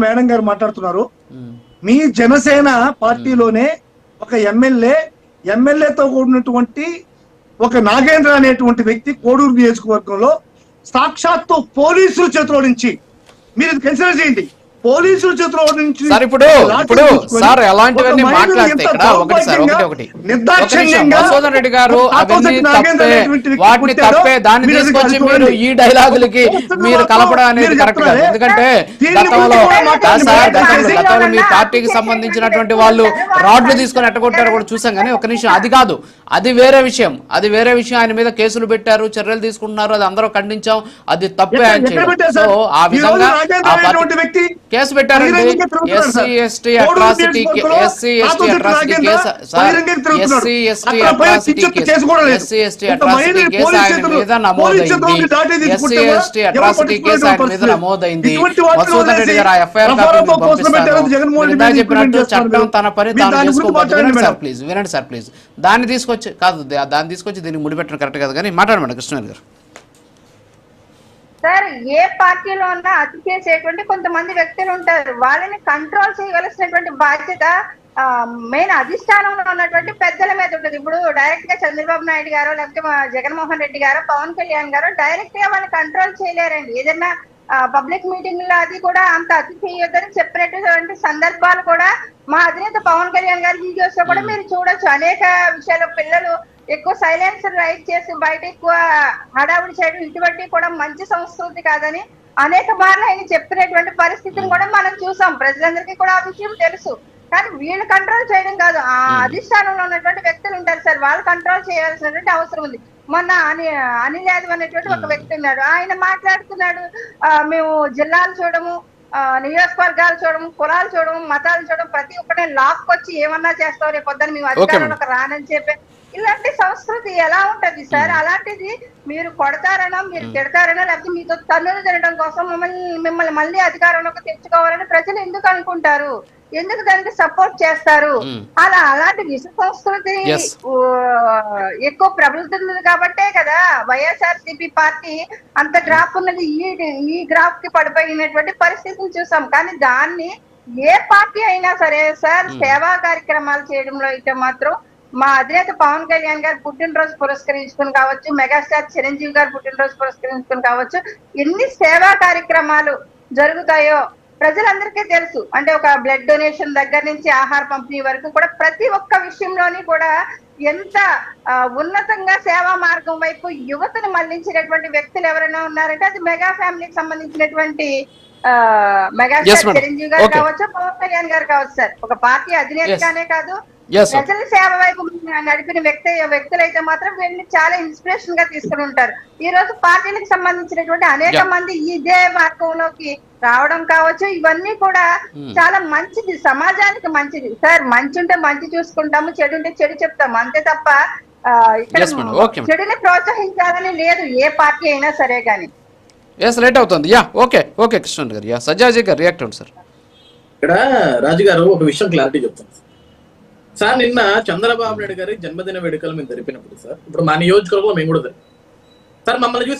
Madam గారు మాట్లాడుతున్నారు. మీ జనసేన పార్టీలోనే ఒక ఎమ్మెల్యేతో కూడినటువంటి ఒక నాగేంద్ర అనేటువంటి వ్యక్తి కోడూరు నియోజకవర్గంలో సాక్షాత్తు పోలీసుల చేతిలో నుంచి మీరు కన్సిడర్ చేయండి, పోలీసుల చేతిలో నుంచి సార్ ఇప్పుడు సార్ ఎలాంటివన్నీ మాట్లాడితే ఇక్కడ ఒకటి సార్ ఒకటి మధుసూదన్ రెడ్డి గారు అవన్నీ తప్పే, వాటిని తప్పే, దాన్ని తీసుకొచ్చి మీరు ఈ డైలాగులకి మీరు కలపడం అనేది కరెక్ట్ కాదు. ఎందుకంటే గతంలో మీ పార్టీకి సంబంధించినటువంటి వాళ్ళు రాడ్లు తీసుకొని ఎట్టగొట్టారు కూడా చూసాం. కానీ ఒక నిమిషం, అది కాదు, అది వేరే విషయం. ఆయన మీద కేసులు పెట్టారు, చర్యలు తీసుకుంటున్నారు, అది అందరూ ఖండించాం, అది తప్పే అని చెప్పారు. సో ఆ విధంగా కేసు పెట్టారండి. ఎస్సీ ఎస్టీ అట్రాసిటీ కేసు ఆయన మీద నమోదైంది. మధుసూదన్ రెడ్డి గారు ఆ ఎఫ్ఐఆర్ కాపీ పంపిస్తారు. చెప్పినట్టు చట్టం తన పని తాను చేసుకోబోతుంది. వినండి సార్ ప్లీజ్. దాన్ని తీసుకొచ్చి దీనికి ముడిపెట్టడం కరెక్ట్ కాదు. కానీ మాట్లాడమండి కృష్ణ గారు. సార్, ఏ పార్టీలో ఉన్నా అతి చేసేటువంటి కొంతమంది వ్యక్తులు ఉంటారు. వాళ్ళని కంట్రోల్ చేయవలసినటువంటి బాధ్యత మెయిన్ అధిష్టానంలో ఉన్నటువంటి పెద్దల మీద ఉంటుంది. ఇప్పుడు డైరెక్ట్ గా చంద్రబాబు నాయుడు గారు, లేకపోతే జగన్మోహన్ రెడ్డి గారు, పవన్ కళ్యాణ్ గారు డైరెక్ట్ గా వాళ్ళని కంట్రోల్ చేయలేరండి. ఏదైనా పబ్లిక్ మీటింగ్ లో అది కూడా అంత అతి చేయొద్దని చెప్పినటువంటి సందర్భాలు కూడా మా అధినేత పవన్ కళ్యాణ్ గారి వీడియోస్ లో కూడా మీరు చూడొచ్చు. అనేక విషయాలు పిల్లలు ఎక్కువ సైలెన్స్ రైట్ చేసి బయట ఎక్కువ హడావుడి చేయడం ఇటువంటి కూడా మంచి సంస్కృతి కాదని అనేక మార్లు ఆయన చెప్పినటువంటి పరిస్థితిని కూడా మనం చూసాం. ప్రజలందరికీ కూడా ఆ విషయం తెలుసు. కానీ వీళ్ళు కంట్రోల్ చేయడం కాదు, ఆ అధిష్టానంలో ఉన్నటువంటి వ్యక్తులు ఉంటారు సార్, వాళ్ళు కంట్రోల్ చేయాల్సినటువంటి అవసరం ఉంది. మొన్న అనిల్ యాదవ్ అనేటువంటి ఒక వ్యక్తి ఉన్నాడు, ఆయన మాట్లాడుతున్నాడు, మేము జిల్లాలు చూడము, నియోజకవర్గాలు చూడము, కులాలు చూడము, మతాలు చూడము, ప్రతి ఒక్కటే లాక్కొచ్చి ఏమన్నా చేస్తాం, రేపు పొద్దున మేము అధికారంలోకి రానని చెప్పి ఇలాంటి సంస్కృతి ఎలా ఉంటది సార్? అలాంటిది మీరు కొడతారనో, మీరు తిడతారనో, లేకపోతే మీతో తన్నులు తినడం కోసం మిమ్మల్ని మళ్ళీ అధికారంలోకి తెచ్చుకోవాలని ప్రజలు ఎందుకు అనుకుంటారు? ఎందుకు దానికి సపోర్ట్ చేస్తారు? అలాంటి విష సంస్కృతి ఎక్కువ ప్రబలుతుంది కాబట్టే కదా వైఎస్ఆర్సీపీ పార్టీ అంత గ్రాఫ్ ఉన్నది. ఈ గ్రాఫ్ కి పడిపోయినటువంటి పరిస్థితిని చూసాం. కానీ దాన్ని ఏ పార్టీ అయినా సరే సార్, సేవా కార్యక్రమాలు చేయడంలో అయితే మాత్రం మా అధినేత పవన్ కళ్యాణ్ గారు పుట్టినరోజు పురస్కరించుకుని కావచ్చు, మెగాస్టార్ చిరంజీవి గారు పుట్టినరోజు పురస్కరించుకుని కావచ్చు, ఎన్ని సేవా కార్యక్రమాలు జరుగుతాయో ప్రజలందరికీ తెలుసు. అంటే ఒక బ్లడ్ డొనేషన్ దగ్గర నుంచి ఆహార పంపిణీ వరకు కూడా ప్రతి ఒక్క విషయంలోని కూడా ఎంత ఉన్నతంగా సేవా మార్గం వైపు యువతను మళ్లించినటువంటి వ్యక్తులు ఎవరైనా ఉన్నారంటే అది మెగా ఫ్యామిలీకి సంబంధించినటువంటి మెగాస్టార్ చిరంజీవి గారు కావచ్చు, పవన్ కళ్యాణ్ గారు కావచ్చు సార్. ఒక పార్టీ అధినేతగానే కాదు, ప్రజల సేవ వైపు నడిపిన వ్యక్తులైతే మాత్రం వీళ్ళని చాలా ఇన్స్పిరేషన్ గా తీసుకుని ఉంటారు. ఈ రోజు పార్టీలకు సంబంధించినటువంటి అనేక మంది ఇదే మార్గంలోకి రావడం కావచ్చు, ఇవన్నీ కూడా చాలా మంచిది, సమాజానికి మంచిది సార్. మంచి ఉంటే మంచి చూసుకుంటాము, చెడు ఉంటే చెడు చెప్తాము, అంతే తప్ప ఇక్కడ చెడుని ప్రోత్సహించాలని లేదు ఏ పార్టీ అయినా సరే. కానీ లేట్ అవుతుంది. ఓకే కృష్ణ గారు. సజ్జాజీ గారు రియాక్ట్ అవ్వండి సార్. ఇక్కడ రాజు గారు ఒక విషయం క్లారిటీ చెప్తాను సార్. నిన్న చంద్రబాబు నాయుడు గారి జన్మదిన వేడుకలు మేము జరిపినప్పుడు సార్, ఇప్పుడు మా నియోజకవర్గంలో మేము కూడా సార్ మమ్మల్ని చూసి